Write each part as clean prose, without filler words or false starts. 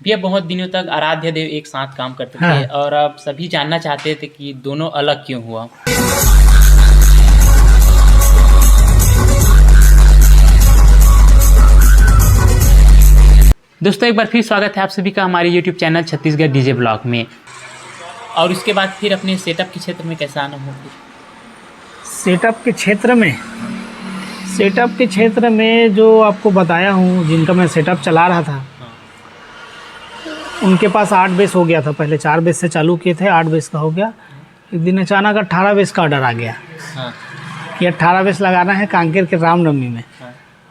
भैया बहुत दिनों तक आराध्य देव एक साथ काम करते थे। हाँ। और अब सभी जानना चाहते थे कि दोनों अलग क्यों हुआ। दोस्तों एक बार फिर स्वागत है आप सभी का हमारे YouTube channel Chhattisgarh DJ blog में। और उसके बाद फिर अपने सेटअप के क्षेत्र में कैसा आना हो? सेटअप के क्षेत्र में जो आपको बताया हूँ, जिनका मैं सेटअप चला रहा था, उनके पास 8 बेस हो गया था। पहले 4 बेस से चालू किए थे, 8 बेस का हो गया। एक दिन अचानक 18 बेस का ऑर्डर आ गया कि 18 बेस लगाना है कांकेर के रामनवमी में।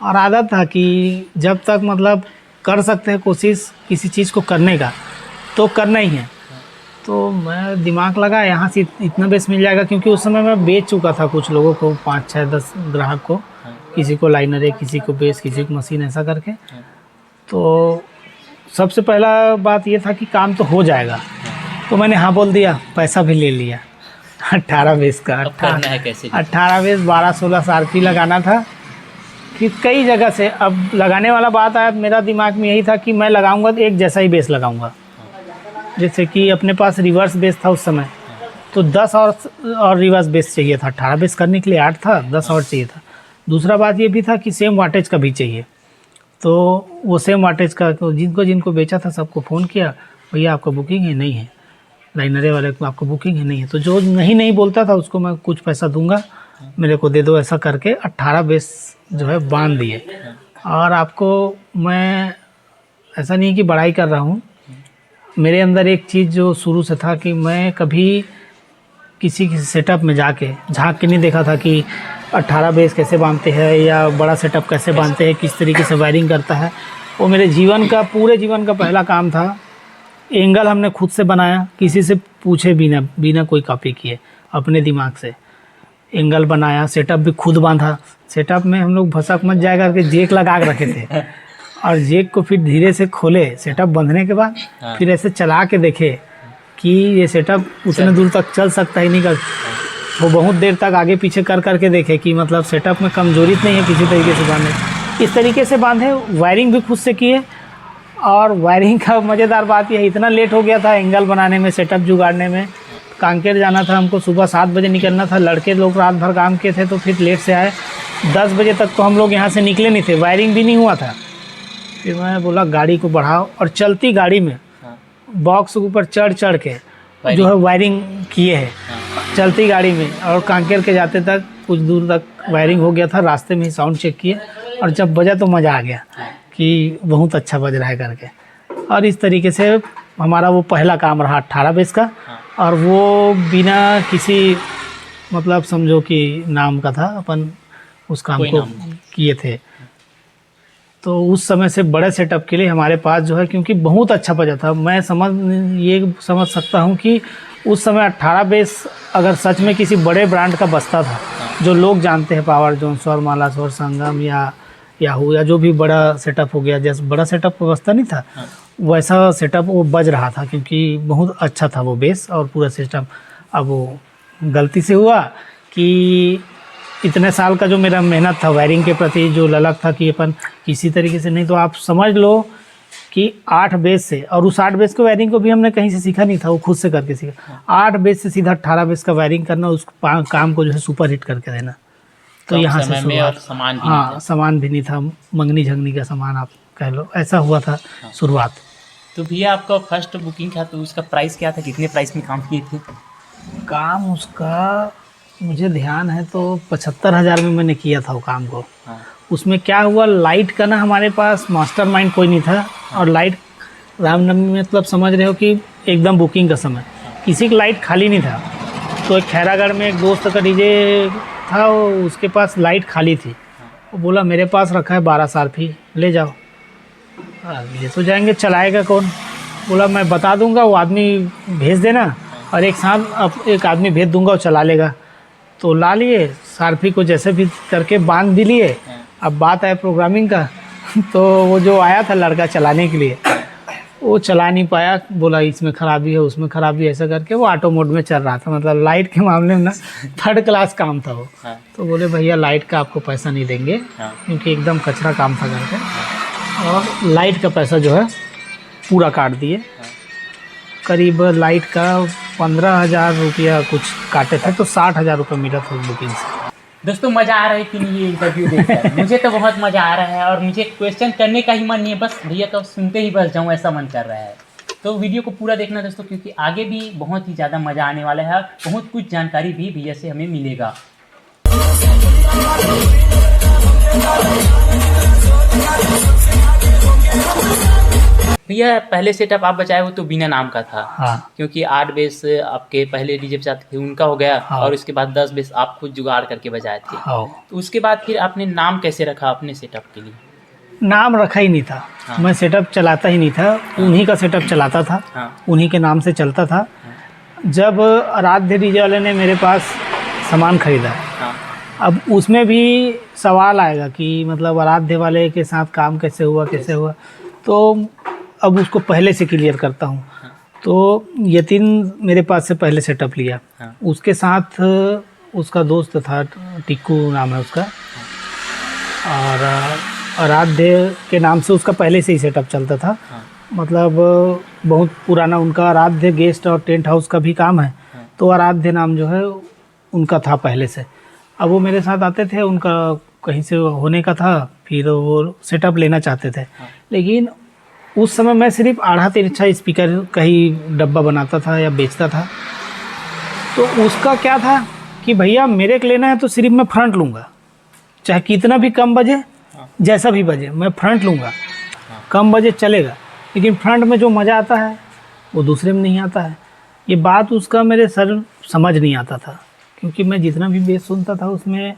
और आदत था कि जब तक मतलब कर सकते हैं कोशिश किसी चीज़ को करने का तो करना ही है। तो मैं दिमाग लगा यहाँ से इतना बेस मिल जाएगा, क्योंकि उस समय मैं बेच चुका था कुछ लोगों को, 5, 6, 10 ग्राहक को, किसी को लाइनर है, किसी को बेस, किसी को मशीन, ऐसा करके। तो सबसे पहला बात ये था कि काम तो हो जाएगा, तो मैंने हाँ बोल दिया, पैसा भी ले लिया। 18 बेस का 18 बेस 12-16 RP लगाना था। फिर कई जगह से अब लगाने वाला बात आया, मेरा दिमाग में यही था कि मैं लगाऊंगा तो एक जैसा ही बेस लगाऊंगा। जैसे कि अपने पास रिवर्स बेस था उस समय, तो 10 और रिवर्स बेस चाहिए था। 18 बेस करने के लिए 8 था, 10 और चाहिए था। दूसरा बात ये भी था कि सेम वाटेज का भी चाहिए। तो वो सेम वाटेज का तो जिनको बेचा था सबको फ़ोन किया, भैया आपका बुकिंग है? नहीं है। लाइनरे वाले को आपको बुकिंग है? नहीं है। तो जो नहीं बोलता था उसको मैं कुछ पैसा दूंगा, मेरे को दे दो, ऐसा करके 18 बेस जो है बांध दिए। और आपको मैं ऐसा नहीं कि बड़ाई कर रहा हूँ, मेरे अंदर एक चीज़ जो शुरू से था कि मैं कभी किसी सेटअप में जाके झांक के नहीं देखा था कि 18 बेस कैसे बांधते हैं या बड़ा सेटअप कैसे बांधते हैं, किस तरीके से वायरिंग करता है। वो मेरे पूरे जीवन का पहला काम था। एंगल हमने खुद से बनाया, किसी से पूछे बिना कोई कॉपी किए, अपने दिमाग से एंगल बनाया। सेटअप भी खुद बांधा। सेटअप में हम लोग भसक मच जाएगा करके जेक लगा के रखे थे, और जेक को फिर धीरे से खोले सेटअप बंधने के बाद, फिर ऐसे चला के देखे कि ये सेटअप उतने दूर तक चल सकता ही नहीं कर। वो बहुत देर तक आगे पीछे करके देखे कि मतलब सेटअप में कमजोरी नहीं है, किसी तरीके से बांधे। इस तरीके से बांधे। वायरिंग भी खुद से किए। और वायरिंग का मज़ेदार बात यह, इतना लेट हो गया था एंगल बनाने में, सेटअप जुगाड़ने में। कांकेर जाना था हमको, सुबह 7 बजे निकलना था। लड़के लोग रात भर काम किए थे तो फिर लेट से आए। 10 बजे तक तो हम लोग यहाँ से निकले नहीं थे, वायरिंग भी नहीं हुआ था। फिर मैं बोला गाड़ी को बढ़ाओ, और चलती गाड़ी में बॉक्स के ऊपर चढ़ के जो है वायरिंग किए हैं चलती गाड़ी में। और कांकेर के जाते तक कुछ दूर तक वायरिंग हो गया था। रास्ते में ही साउंड चेक किए, और जब बजा तो मज़ा आ गया कि बहुत अच्छा बज रहा है करके। और इस तरीके से हमारा वो पहला काम रहा 18 बेस का। और वो बिना किसी मतलब समझो कि नाम का था, अपन उस काम को किए थे। तो उस समय से बड़े सेटअप के लिए हमारे पास जो है, क्योंकि बहुत अच्छा बजा था, मैं समझ सकता हूँ कि उस समय 18 बेस अगर सच में किसी बड़े ब्रांड का बजता था, जो लोग जानते हैं, पावर जोन, स्वर माला, स्वर संगम या याहू या जो भी बड़ा सेटअप हो गया, जैसे बड़ा सेटअप बजता नहीं था, वैसा सेटअप वो बज रहा था, क्योंकि बहुत अच्छा था वो बेस और पूरा सिस्टम। अब वो गलती से हुआ कि इतने साल का जो मेरा मेहनत था वायरिंग के प्रति, जो ललक था कि अपन किसी तरीके से नहीं, तो आप समझ लो कि 8 बेस से, और उस 8 बेस के वायरिंग को भी हमने कहीं से सीखा नहीं था, वो खुद से करके सीखा। 8 बेस से सीधा 18 बेस का वायरिंग करना, उस काम को जो है सुपर हिट करके देना। तो यहाँ से सामान भी नहीं था, मंगनी झंगनी का सामान आप कह लो, ऐसा हुआ था शुरुआत। तो भैया आपका फर्स्ट बुकिंग था तो उसका प्राइस क्या था, कितने प्राइस में काम किए थे? काम उसका मुझे ध्यान है तो 75,000 में मैंने किया था वो काम को। उसमें क्या हुआ, लाइट का ना हमारे पास मास्टरमाइंड कोई नहीं था। और लाइट रामनवमी में मतलब समझ रहे हो कि एकदम बुकिंग का समय, किसी की लाइट खाली नहीं था। तो एक खैरागढ़ में एक दोस्त का डीजे था, उसके पास लाइट खाली थी। वो बोला मेरे पास रखा है 12 RP, ले जाओ। ले तो जाएंगे, चलाएगा कौन? बोला मैं बता दूंगा, वो आदमी भेज देना, और एक साथ एक आदमी भेज दूंगा, वो चला लेगा। तो ला लिए RP को, जैसे भी करके बांध भी लिए। अब बात है प्रोग्रामिंग का। तो वो जो आया था लड़का चलाने के लिए, वो चला नहीं पाया। बोला इसमें ख़राबी है, उसमें ख़राबी है, ऐसा करके वो ऑटो मोड में चल रहा था। मतलब लाइट के मामले में ना 3rd क्लास काम था वो। तो बोले भैया लाइट का आपको पैसा नहीं देंगे, क्योंकि एकदम कचरा काम था करके। और लाइट का पैसा जो है पूरा काट दिए। करीब लाइट का 15,000 रुपया कुछ काटे थे, तो 60,000 रुपये मिला था बुकिंग से। दोस्तों मज़ा आ रहा है कि नहीं ये इंटरव्यू देखकर? मुझे तो बहुत मज़ा आ रहा है और मुझे क्वेश्चन करने का ही मन नहीं है, बस भैया तो सुनते ही बस जाऊँ ऐसा मन कर रहा है। तो वीडियो को पूरा देखना दोस्तों, क्योंकि आगे भी बहुत ही ज़्यादा मज़ा आने वाला है, बहुत कुछ जानकारी भी भैया से हमें मिलेगा। भैया पहले सेटअप आप बचाए हो तो बिना नाम का था। हाँ। क्योंकि 8 बेस आपके पहले डीजे बजाते थे उनका हो गया। हाँ। और उसके बाद 10 बेस आप खुद जुगाड़ करके बजाए थे। हाँ। तो उसके बाद फिर आपने नाम कैसे रखा अपने सेटअप के लिए? नाम रखा ही नहीं था। हाँ। मैं सेटअप चलाता ही नहीं था, उन्हीं का सेटअप चलाता था। हाँ। उन्हीं के नाम से चलता था। जब आराध्य डीजे वाले ने मेरे पास सामान खरीदा, हाँ। अब उसमें भी सवाल आएगा कि मतलब आराध्य वाले के साथ काम कैसे हुआ, तो अब उसको पहले से क्लियर करता हूँ। हाँ। तो यतीन मेरे पास से पहले सेटअप लिया। हाँ। उसके साथ उसका दोस्त था, टिक्कू नाम है उसका। और आराध्य के नाम से उसका पहले से ही सेटअप चलता था। हाँ। मतलब बहुत पुराना उनका आराध्य गेस्ट और टेंट हाउस का भी काम है। हाँ। तो आराध्य नाम जो है उनका था पहले से। अब वो मेरे साथ आते थे, उनका कहीं से होने का था, फिर वो सेटअप लेना चाहते थे। हाँ। लेकिन उस समय मैं सिर्फ आधा तिरछा स्पीकर का ही डब्बा बनाता था या बेचता था। तो उसका क्या था कि भैया मेरे को लेना है तो सिर्फ मैं फ्रंट लूँगा, चाहे कितना भी कम बजे, जैसा भी बजे मैं फ्रंट लूँगा। कम बजे चलेगा, लेकिन फ्रंट में जो मज़ा आता है वो दूसरे में नहीं आता है। ये बात उसका मेरे सर समझ नहीं आता था, क्योंकि मैं जितना भी बेस सुनता था उसमें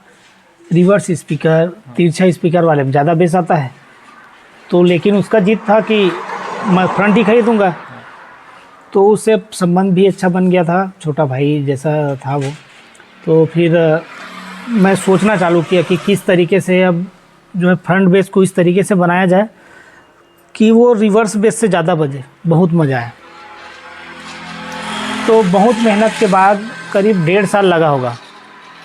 रिवर्स स्पीकर, तिरछा स्पीकर वाले में ज़्यादा बेस आता है। तो लेकिन उसका जिद था कि मैं फ्रंट ही खरीदूँगा। तो उससे संबंध भी अच्छा बन गया था, छोटा भाई जैसा था वो। तो फिर मैं सोचना चालू किया कि किस तरीके से अब जो है फ्रंट बेस को इस तरीके से बनाया जाए कि वो रिवर्स बेस से ज़्यादा बजे, बहुत मज़ा आए। तो बहुत मेहनत के बाद करीब 1.5 साल लगा होगा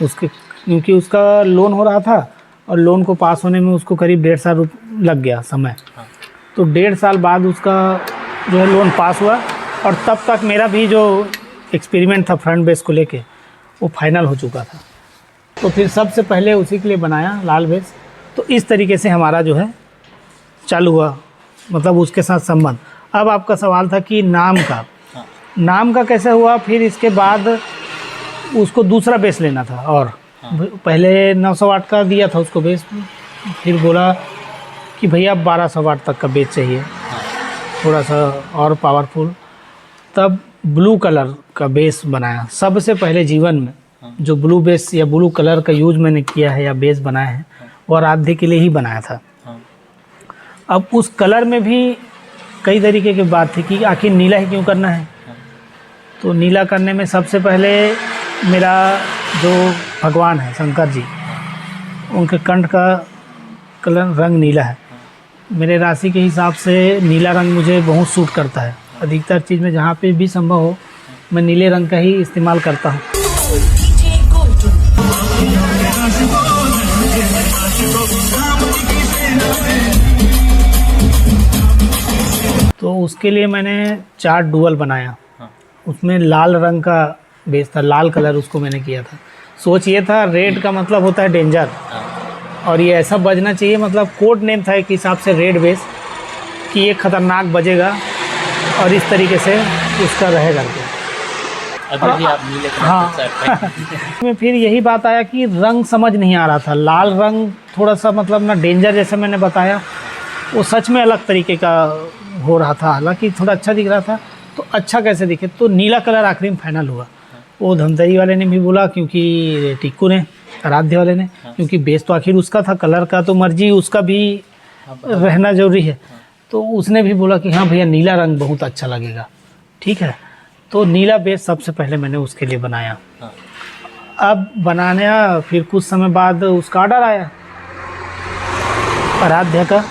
उसके, क्योंकि उसका लोन हो रहा था और लोन को पास होने में उसको करीब 1.5 साल लग गया समय। तो 1.5 साल बाद उसका जो है लोन पास हुआ, और तब तक मेरा भी जो एक्सपेरिमेंट था फ्रंट बेस को लेके वो फाइनल हो चुका था। तो फिर सबसे पहले उसी के लिए बनाया लाल बेस। तो इस तरीके से हमारा जो है चालू हुआ, मतलब उसके साथ संबंध। अब आपका सवाल था कि नाम का कैसे हुआ। फिर इसके बाद उसको दूसरा बेस लेना था, और पहले 900 वाट का दिया था उसको बेस। फिर बोला कि भैया 1200 वाट तक का बेस चाहिए, थोड़ा सा और पावरफुल। तब ब्लू कलर का बेस बनाया। सबसे पहले जीवन में जो ब्लू बेस या ब्लू कलर का यूज मैंने किया है या बेस बनाया है, वो आराध्य के लिए ही बनाया था। अब उस कलर में भी कई तरीके की बात थी कि आखिर नीला ही क्यों करना है। तो नीला करने में सबसे पहले मेरा जो भगवान है शंकर जी, उनके कंठ का कलर रंग नीला है। मेरे राशि के हिसाब से नीला रंग मुझे बहुत सूट करता है। अधिकतर चीज़ में जहाँ पे भी संभव हो मैं नीले रंग का ही इस्तेमाल करता हूँ। तो उसके लिए मैंने 4 डुअल बनाया। उसमें लाल रंग का बेस था, लाल कलर उसको मैंने किया था। सोच ये था, रेड का मतलब होता है डेंजर, और ये ऐसा बजना चाहिए, मतलब कोड नेम था एक हिसाब से रेड बेस, कि ये खतरनाक बजेगा और इस तरीके से उसका रहेगा। अभी भी आप नीले कलर हाँ। का शर्ट में फिर यही बात आया कि रंग समझ नहीं आ रहा था। लाल रंग थोड़ा सा मतलब ना डेंजर जैसे मैंने बताया, वो सच में अलग तरीके का हो रहा था। हालांकि थोड़ा अच्छा दिख रहा था, तो अच्छा कैसे दिखे, तो नीला कलर आखिरी में फाइनल हुआ। वो धमतरी वाले ने भी बोला, क्योंकि टिक्कू ने, आराध्य वाले ने, क्योंकि बेस तो आखिर उसका था, कलर का तो मर्जी उसका भी रहना जरूरी है। तो उसने भी बोला कि हाँ भैया नीला रंग बहुत अच्छा लगेगा, ठीक है। तो नीला बेस सबसे पहले मैंने उसके लिए बनाया। अब बनाया, फिर कुछ समय बाद उसका ऑर्डर आया आराध्य का।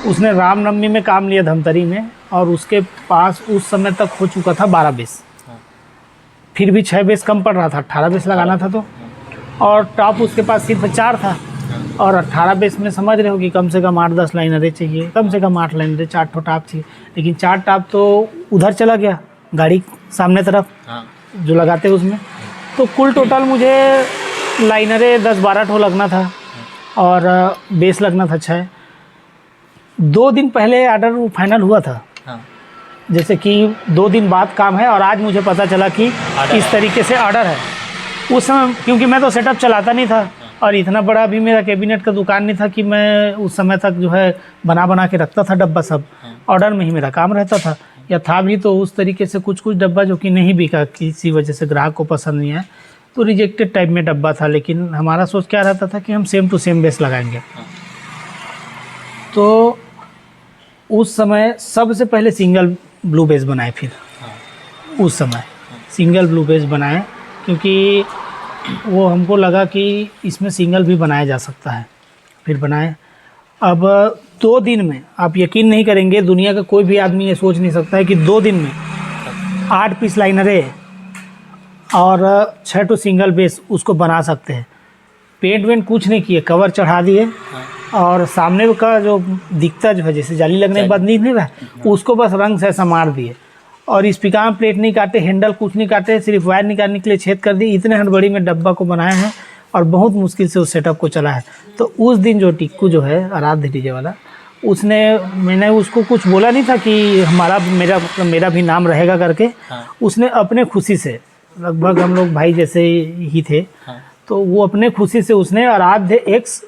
उसने रामनवमी में काम लिया धमतरी में, और उसके पास उस समय तक हो चुका था 12 बेस। फिर भी 6 बेस कम पड़ रहा था, 18 बेस लगाना था तो। और टॉप उसके पास सिर्फ 4 था, और 18 बेस में समझ रहे हो कि कम से कम 8-10 लाइनरें चाहिए, कम से कम 8 लाइनरें, 4 ठो टाप चाहिए। लेकिन 4 टाप तो उधर चला गया गाड़ी सामने तरफ जो लगाते उसमें। तो कुल टोटल मुझे लाइनरें 10-12 ठो लगना था और बेस लगना था 6। 2 दिन पहले आर्डर फाइनल हुआ था। जैसे कि 2 दिन बाद काम है और आज मुझे पता चला कि इस तरीके से ऑर्डर है। उस समय क्योंकि मैं तो सेटअप चलाता नहीं था और इतना बड़ा भी मेरा कैबिनेट का दुकान नहीं था कि मैं उस समय तक जो है बना के रखता था डब्बा। सब ऑर्डर में ही मेरा काम रहता था, या था भी तो उस तरीके से कुछ डब्बा जो कि नहीं बिका, किसी वजह से ग्राहक को पसंद नहीं आया तो रिजेक्टेड टाइप में डब्बा था। लेकिन हमारा सोच क्या रहता था कि हम सेम टू सेम बेस लगाएंगे। तो उस समय सबसे पहले सिंगल ब्लू बेस बनाए। फिर उस समय सिंगल ब्लू बेस बनाए क्योंकि वो हमको लगा कि इसमें सिंगल भी बनाया जा सकता है। फिर बनाए। अब 2 दिन में आप यकीन नहीं करेंगे, दुनिया का कोई भी आदमी ये सोच नहीं सकता है कि 2 दिन में 8 पीस लाइनरें और 6 ठो सिंगल बेस उसको बना सकते हैं। पेंट वेंट कुछ नहीं किए, कवर चढ़ा दिए और सामने का जो दिखता जो है जैसे जाली लगने के बाद नहीं रहा, उसको बस रंग से ऐसा मार दिए और स्पीकर में प्लेट नहीं काटे, हैंडल कुछ नहीं काटे, सिर्फ वायर निकालने के लिए छेद कर दी। इतने हड़बड़ी में डब्बा को बनाया है और बहुत मुश्किल से उस सेटअप को चला है। तो उस दिन जो टिक्कू जो है आराध्य डीजे वाला, मैंने उसको कुछ बोला नहीं था कि मेरा भी नाम रहेगा करके। उसने अपने खुशी से, लगभग हम लोग भाई जैसे ही थे, तो वो अपने खुशी से उसने आराध्य एक्स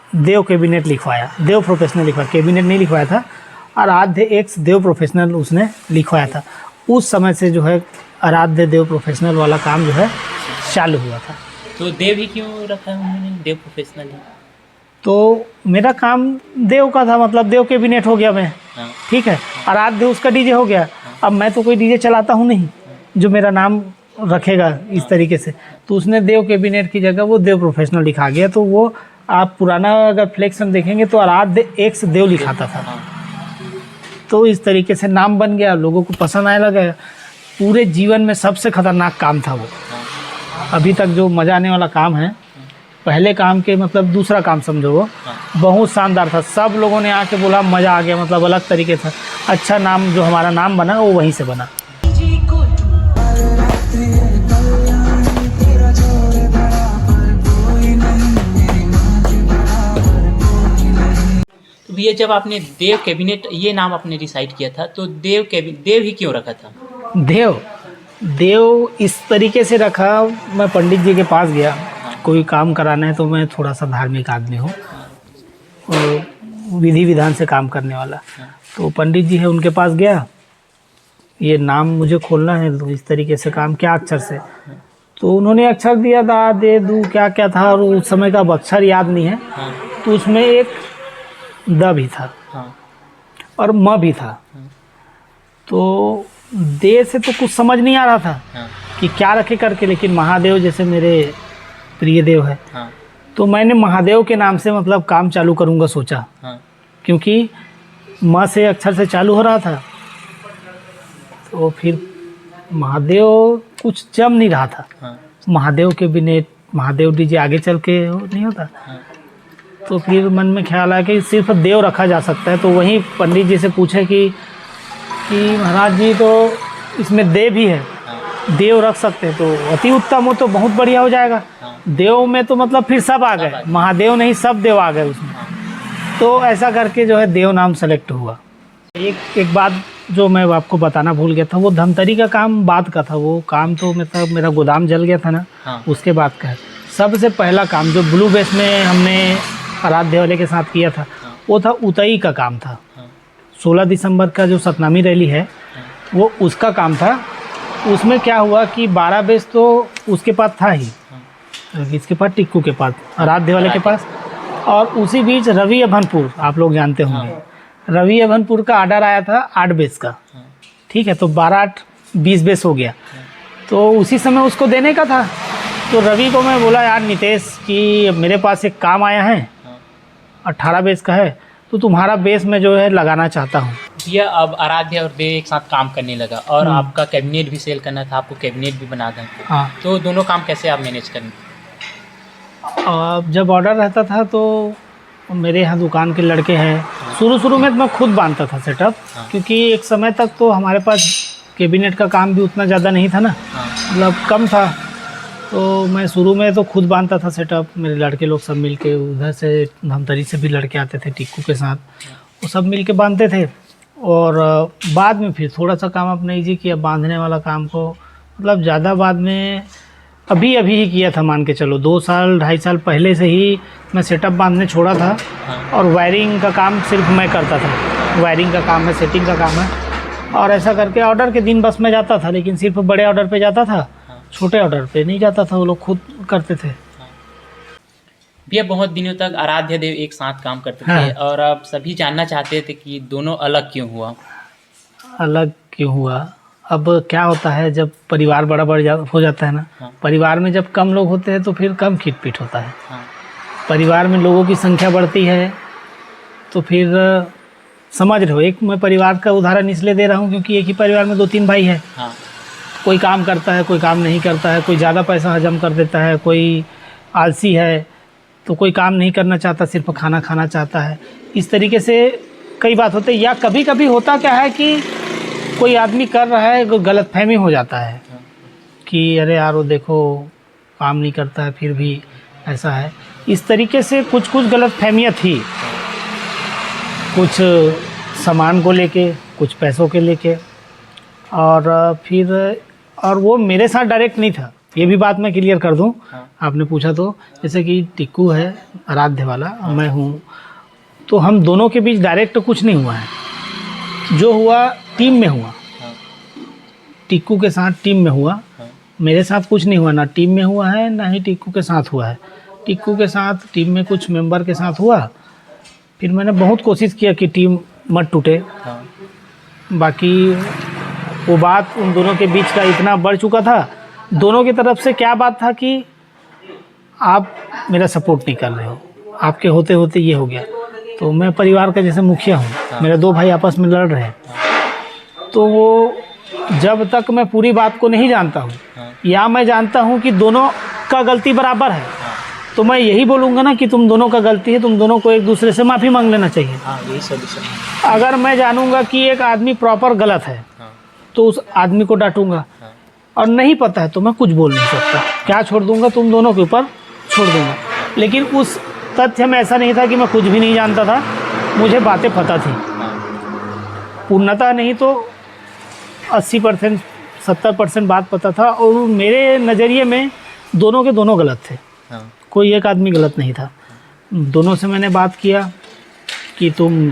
देव कैबिनेट लिखवाया। देव प्रोफेशनल लिखवाया, कैबिनेट नहीं लिखवाया था, आराध्य एक्स देव प्रोफेशनल उसने लिखवाया था। उस समय से जो है आराध्य देव प्रोफेशनल वाला काम जो है चालू हुआ था। तो देव ही क्यों रखा है उन्होंने, देव प्रोफेशनल ही? तो मेरा काम देव का था, मतलब देव कैबिनेट हो गया मैं। ठीक है, आराध्य उसका डीजे हो गया। अब मैं तो कोई डीजे चलाता हूँ नहीं जो मेरा नाम रखेगा इस तरीके से, तो उसने देव कैबिनेट की जगह वो देव प्रोफेशनल लिखा गया। तो वो आप पुराना अगर फ्लेक्शन देखेंगे तो आराध्य एक्स देव लिखाता था। तो इस तरीके से नाम बन गया, लोगों को पसंद आने लगा। पूरे जीवन में सबसे खतरनाक काम था वो, अभी तक जो मज़ा आने वाला काम है। पहले काम के मतलब दूसरा काम समझो, वो बहुत शानदार था। सब लोगों ने आके बोला मज़ा आ गया, मतलब अलग तरीके से अच्छा नाम जो हमारा नाम बना वो वहीं से बना। तो भैया जब आपने देव कैबिनेट ये नाम आपने डिसाइड किया था, तो देव ही क्यों रखा था? देव इस तरीके से रखा, मैं पंडित जी के पास गया, कोई काम कराना है तो मैं थोड़ा सा धार्मिक आदमी हूँ और विधि विधान से काम करने वाला। तो पंडित जी है उनके पास गया, ये नाम मुझे खोलना है तो इस तरीके से काम, क्या अक्षर से? तो उन्होंने अक्षर दिया दा दे दू क्या क्या था, और उस समय का अब अक्षर याद नहीं है। तो उसमें एक द भी था और म भी था। तो दे से तो कुछ समझ नहीं आ रहा था कि क्या रखे करके, लेकिन महादेव जैसे मेरे प्रिय देव है, तो मैंने महादेव के नाम से मतलब काम चालू करूँगा सोचा, क्योंकि म से अक्षर से चालू हो रहा था। तो फिर महादेव कुछ जम नहीं रहा था। महादेव के बिना महादेव डीजे आगे चल के नहीं होता। तो फिर मन में ख्याल आया कि सिर्फ देव रखा जा सकता है। तो वहीं पंडित जी से पूछे कि महाराज जी तो इसमें देव भी है, देव रख सकते हैं तो अति उत्तम हो, तो बहुत बढ़िया हो जाएगा। देव में तो मतलब फिर सब आ गए, महादेव नहीं सब देव आ गए उसमें। तो ऐसा करके जो है देव नाम सेलेक्ट हुआ। एक बात जो मैं आपको बताना भूल गया था, वो धमतरी का काम बाद का था। वो काम तो मतलब मेरा गोदाम जल गया था ना, उसके बाद का है। सबसे पहला काम जो ब्लू बेस में हमने आराध्य वाले के साथ किया था, वो था उतई का काम था। 16 दिसंबर का जो सतनामी रैली है वो उसका काम था। उसमें क्या हुआ कि 12 बेस तो उसके पास था ही, इसके पास टिक्कू के पास, आराध्य वाले के पास। और उसी बीच रवि अभनपुर, आप लोग जानते होंगे, रवि अभनपुर का ऑर्डर आया था 8 बेस का। ठीक है, तो 12-8 20 बेस हो गया। तो उसी समय उसको देने का था। तो रवि को मैं बोला, यार नितेश कि मेरे पास एक काम आया है 18 बेस का है, तो तुम्हारा बेस में जो है लगाना चाहता हूँ। भैया अब आराध्य और देव एक साथ काम करने लगा और आपका कैबिनेट भी सेल करना था, आपको कैबिनेट भी बना था। तो दोनों काम कैसे आप मैनेज करेंगे? जब ऑर्डर रहता था तो मेरे यहाँ दुकान के लड़के हैं, शुरू में तो मैं खुद बांधता था सेटअप, क्योंकि एक समय तक तो हमारे पास कैबिनेट का काम भी उतना ज़्यादा नहीं था ना, मतलब कम था। तो मैं शुरू में तो खुद बांधता था सेटअप, मेरे लड़के लोग सब मिल के, उधर से धमतरी से भी लड़के आते थे टिक्कू के साथ, वो सब मिल के बांधते थे। और बाद में फिर थोड़ा सा काम अपने ईजी किया, बांधने वाला काम को मतलब ज़्यादा बाद में अभी ही किया था, मान के चलो 2 साल 2.5 साल पहले से ही मैं सेटअप बांधने छोड़ा था। और वायरिंग का काम सिर्फ मैं करता था, वायरिंग का काम है, सेटिंग का काम है, और ऐसा करके ऑर्डर के दिन बस मैं जाता था, लेकिन सिर्फ बड़े ऑर्डर पे जाता था, छोटे ऑर्डर पे नहीं जाता था, वो लोग खुद करते थे। भैया बहुत दिनों तक आराध्य देव एक साथ काम करते थे, और अब सभी जानना चाहते थे कि दोनों अलग क्यों हुआ। अलग क्यों हुआ, अब क्या होता है जब परिवार बड़ा हो जाता है ना, परिवार में जब कम लोग होते हैं तो फिर कम खींच-पीट होता है। परिवार में लोगों की संख्या बढ़ती है तो फिर समझ रहे हो, एक मैं परिवार का उदाहरण इसलिए दे रहा हूँ क्योंकि एक ही परिवार में 2-3 भाई हैं। कोई काम करता है, कोई काम नहीं करता है, कोई ज़्यादा पैसा हजम कर देता है, कोई आलसी है तो कोई काम नहीं करना चाहता, सिर्फ खाना खाना चाहता है। इस तरीके से कई बात होते हैं। या कभी कभी होता क्या है कि कोई आदमी कर रहा है, गलतफहमी हो जाता है कि अरे यार वो देखो काम नहीं करता है, फिर भी ऐसा है। इस तरीके से कुछ गलतफहमियाँ थी, कुछ सामान को लेके, कुछ पैसों के लेके, और वो मेरे साथ डायरेक्ट नहीं था, ये भी बात मैं क्लियर कर दूं। आपने पूछा तो, जैसे कि टिक्कू है आराध्य वाला, मैं हूँ, तो हम दोनों के बीच डायरेक्ट कुछ नहीं हुआ है। जो हुआ टीम में हुआ, टिक्कू के साथ टीम में हुआ, मेरे साथ कुछ नहीं हुआ, ना टीम में हुआ है ना ही टिक्कू के साथ हुआ है। टिक्कू के साथ टीम में कुछ मेंबर के साथ हुआ, फिर मैंने बहुत कोशिश किया कि टीम मत टूटे। बाकी वो बात उन दोनों के बीच का इतना बढ़ चुका था, दोनों की तरफ से क्या बात था कि आप मेरा सपोर्ट नहीं कर रहे हो, आपके होते होते ये हो गया। तो मैं परिवार का जैसे मुखिया हूँ, मेरे 2 भाई आपस में लड़ रहे हैं, तो वो जब तक मैं पूरी बात को नहीं जानता हूँ, या मैं जानता हूँ कि दोनों का गलती बराबर है, तो मैं यही बोलूँगा ना कि तुम दोनों का गलती है, तुम दोनों को एक दूसरे से माफ़ी मांग लेना चाहिए। यही सॉल्यूशन है। अगर मैं जानूँगा कि एक आदमी प्रॉपर गलत है तो उस आदमी को डांटूंगा, और नहीं पता है तो मैं कुछ बोल नहीं सकता, क्या छोड़ दूंगा, तुम दोनों के ऊपर छोड़ दूंगा। लेकिन उस तथ्य में ऐसा नहीं था कि मैं कुछ भी नहीं जानता था, मुझे बातें पता थी, पूर्णतः नहीं तो 80% 70% बात पता था। और मेरे नज़रिए में दोनों के दोनों गलत थे, कोई एक आदमी गलत नहीं था। दोनों से मैंने बात किया कि तुम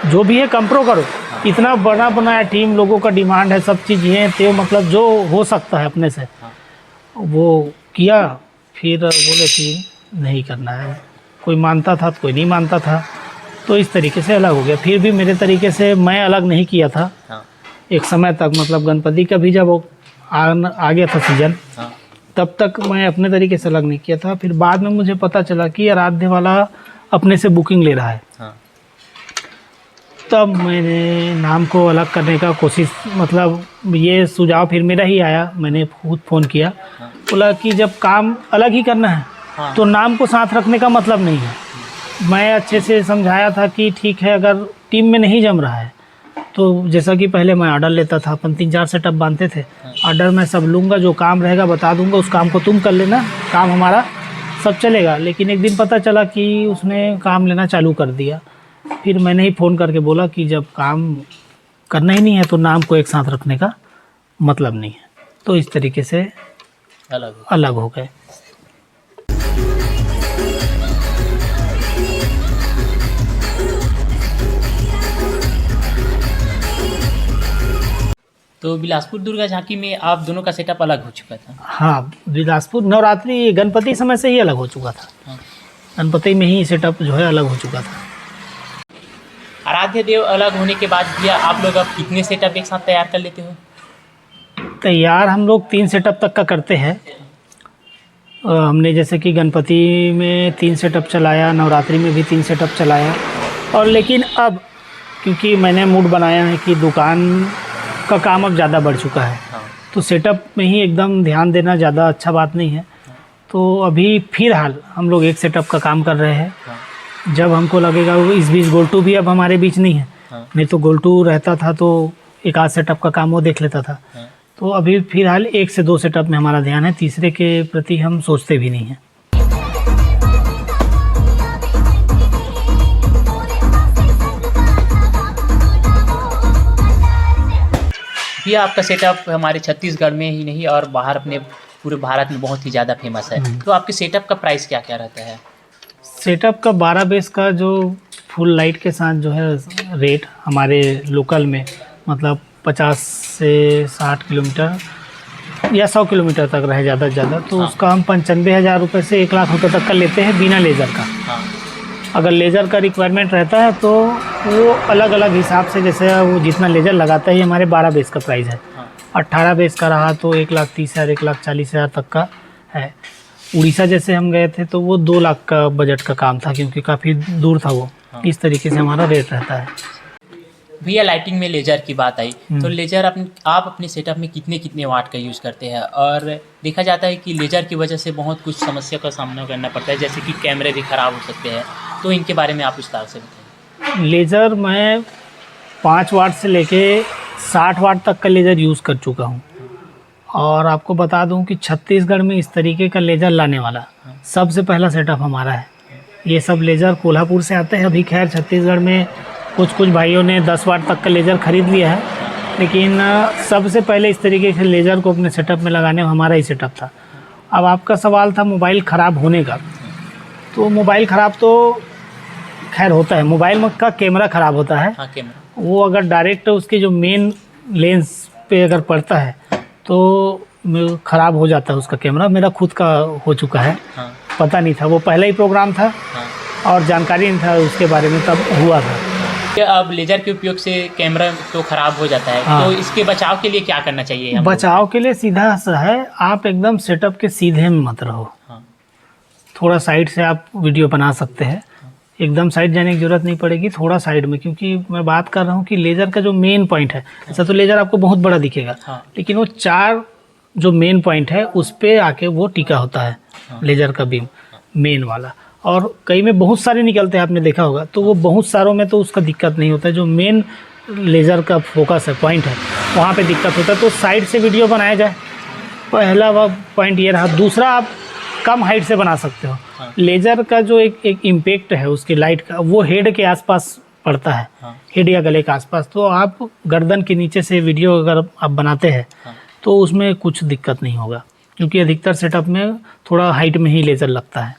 जो भी है कंप्रो करो, इतना बड़ा बनाया टीम, लोगों का डिमांड है, सब चीज़ ये तो मतलब जो हो सकता है अपने से वो किया। फिर बोले कि नहीं करना है, कोई मानता था तो कोई नहीं मानता था, तो इस तरीके से अलग हो गया। फिर भी मेरे तरीके से मैं अलग नहीं किया था एक समय तक, मतलब गणपति का भी जब आ गया था सीजन, तब तक मैं अपने तरीके से अलग नहीं किया था। फिर बाद में मुझे पता चला कि आराध्य वाला अपने से बुकिंग ले रहा है, तब मैंने नाम को अलग करने का कोशिश, मतलब ये सुझाव फिर मेरा ही आया, मैंने खुद फ़ोन किया, बोला कि जब काम अलग ही करना है तो नाम को साथ रखने का मतलब नहीं है। मैं अच्छे से समझाया था कि ठीक है, अगर टीम में नहीं जम रहा है तो जैसा कि पहले मैं ऑर्डर लेता था, अपन 3-4 सेटअप बांधते थे, ऑर्डर मैं सब लूँगा, जो काम रहेगा बता दूँगा, उस काम को तुम कर लेना, काम हमारा सब चलेगा। लेकिन एक दिन पता चला कि उसने काम लेना चालू कर दिया। फिर मैंने ही फ़ोन करके बोला कि जब काम करना ही नहीं है तो नाम को एक साथ रखने का मतलब नहीं है। तो इस तरीके से अलग हो गए। तो बिलासपुर दुर्गा झांकी में आप दोनों का सेटअप अलग हो चुका था? हाँ, बिलासपुर नवरात्रि गणपति समय से ही अलग हो चुका था। गणपति में ही सेटअप जो है अलग हो चुका था। आराध्य देव अलग होने के बाद भैया आप लोग अब कितने सेटअप एक साथ तैयार कर लेते हो? तैयार हम लोग 3 सेटअप तक का करते हैं। हमने जैसे कि गणपति में 3 सेटअप चलाया, नवरात्रि में भी 3 सेटअप चलाया, और लेकिन अब क्योंकि मैंने मूड बनाया है कि दुकान का काम अब ज़्यादा बढ़ चुका है, तो सेटअप में ही एकदम ध्यान देना ज़्यादा अच्छा बात नहीं है। तो अभी फिलहाल हम लोग एक सेटअप का काम कर रहे हैं। हाँ। जब हमको लगेगा वो इस बीच गोल्टू भी अब हमारे बीच नहीं है। हाँ। नहीं तो गोल्टू रहता था तो एक आध सेटअप का काम वो देख लेता था। हाँ। तो अभी फिलहाल 1 से 2 सेटअप में हमारा ध्यान है, तीसरे के प्रति हम सोचते भी नहीं हैं। ये आपका सेटअप हमारे छत्तीसगढ़ में ही नहीं और बाहर अपने पूरे भारत में बहुत ही ज़्यादा फेमस है। तो आपके सेटअप का प्राइस क्या क्या रहता है? सेटअप का 12 बेस का जो फुल लाइट के साथ जो है रेट हमारे लोकल में मतलब 50 से 60 किलोमीटर या 100 किलोमीटर तक रहे ज़्यादा से ज़्यादा, तो हाँ। उसका हम 95,000 रुपये से 1 लाख रुपये तक का लेते हैं बिना लेज़र का। हाँ। अगर लेज़र का रिक्वायरमेंट रहता है तो वो अलग अलग हिसाब से, जैसे वो जितना लेज़र लगाता है, ये हमारे 12 बेस का प्राइस है। हाँ। 18 बेस का रहा तो 1,30,000 1,40,000 तक का है। उड़ीसा जैसे हम गए थे तो वो 2 लाख का बजट का काम था क्योंकि काफ़ी दूर था वो। हाँ। इस तरीके से हमारा रेट रहता है। भैया लाइटिंग में लेज़र की बात आई तो लेज़र आप अपने सेटअप में कितने कितने वाट का यूज़ करते हैं? और देखा जाता है कि लेज़र की वजह से बहुत कुछ समस्या का सामना करना पड़ता है, जैसे कि कैमरे भी ख़राब हो सकते हैं, तो इनके बारे में आप विस्तार से बताइए। लेज़र मैं 5 वाट से लेके 60 वाट तक का लेज़र यूज़ कर चुका हूँ। और आपको बता दूं कि छत्तीसगढ़ में इस तरीके का लेज़र लाने वाला सबसे पहला सेटअप हमारा है। ये सब लेज़र कोल्हापुर से आते हैं। अभी खैर छत्तीसगढ़ में कुछ भाइयों ने 10 वाट तक का लेज़र ख़रीद लिया है, लेकिन सबसे पहले इस तरीके के लेज़र को अपने सेटअप में लगाने में हमारा ही सेटअप था। अब आपका सवाल था मोबाइल ख़राब होने का, तो मोबाइल ख़राब तो खैर होता है। मोबाइल का कैमरा ख़राब होता है। हाँ, कैमरा वो अगर डायरेक्ट उसके जो मेन लेंस पे अगर पड़ता है तो ख़राब हो जाता है उसका कैमरा। मेरा खुद का हो चुका है। हाँ। पता नहीं था, वो पहला ही प्रोग्राम था। हाँ। और जानकारी नहीं था उसके बारे में, तब हुआ था। अब लेज़र के उपयोग से कैमरा तो ख़राब हो जाता है। हाँ। तो इसके बचाव के लिए क्या करना चाहिए हम लोग? बचाव के लिए सीधा सा है, आप एकदम सेटअप के सीधे में मत रहो। हाँ। थोड़ा साइड से आप वीडियो बना सकते हैं। एकदम साइड जाने की ज़रूरत नहीं पड़ेगी, थोड़ा साइड में, क्योंकि मैं बात कर रहा हूँ कि लेज़र का जो मेन पॉइंट है, ऐसा तो लेज़र आपको बहुत बड़ा दिखेगा। हाँ। लेकिन वो 4 जो मेन पॉइंट है उस पे आके वो टिका होता है। हाँ। लेज़र का बीम मेन वाला, और कई में बहुत सारे निकलते हैं, आपने देखा होगा। तो वो बहुत सारों में तो उसका दिक्कत नहीं होता है। जो मेन लेज़र का फोकस है, पॉइंट है, वहाँ पे दिक्कत होता है। तो साइड से वीडियो बनाया जाए, पहला वह पॉइंट ये रहा। दूसरा, आप कम हाइट से बना सकते हो। हाँ। लेज़र का जो एक इम्पैक्ट है उसकी लाइट का, वो हेड के आसपास पड़ता है। हाँ। हेड या गले के आसपास। तो आप गर्दन के नीचे से वीडियो अगर आप बनाते हैं हाँ। तो उसमें कुछ दिक्कत नहीं होगा, क्योंकि अधिकतर सेटअप में थोड़ा हाइट में ही लेज़र लगता है।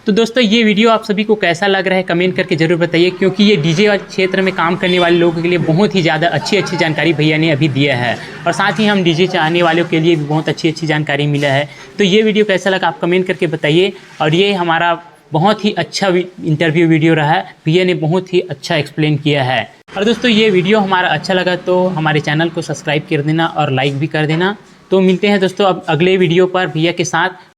तो दोस्तों, ये वीडियो आप सभी को कैसा लग रहा है कमेंट करके ज़रूर बताइए, क्योंकि ये डीजे क्षेत्र में काम करने वाले लोगों के लिए बहुत ही ज़्यादा अच्छी जानकारी भैया ने अभी दिया है, और साथ ही हम डीजे चाहने वालों के लिए भी बहुत अच्छी जानकारी मिला है। तो ये वीडियो कैसा लगा आप कमेंट करके बताइए। और ये हमारा बहुत ही अच्छा इंटरव्यू वीडियो रहा है, भैया ने बहुत ही अच्छा एक्सप्लेन किया है। और दोस्तों, ये वीडियो हमारा अच्छा लगा तो हमारे चैनल को सब्सक्राइब कर देना और लाइक भी कर देना। तो मिलते हैं दोस्तों अब अगले वीडियो पर भैया के साथ।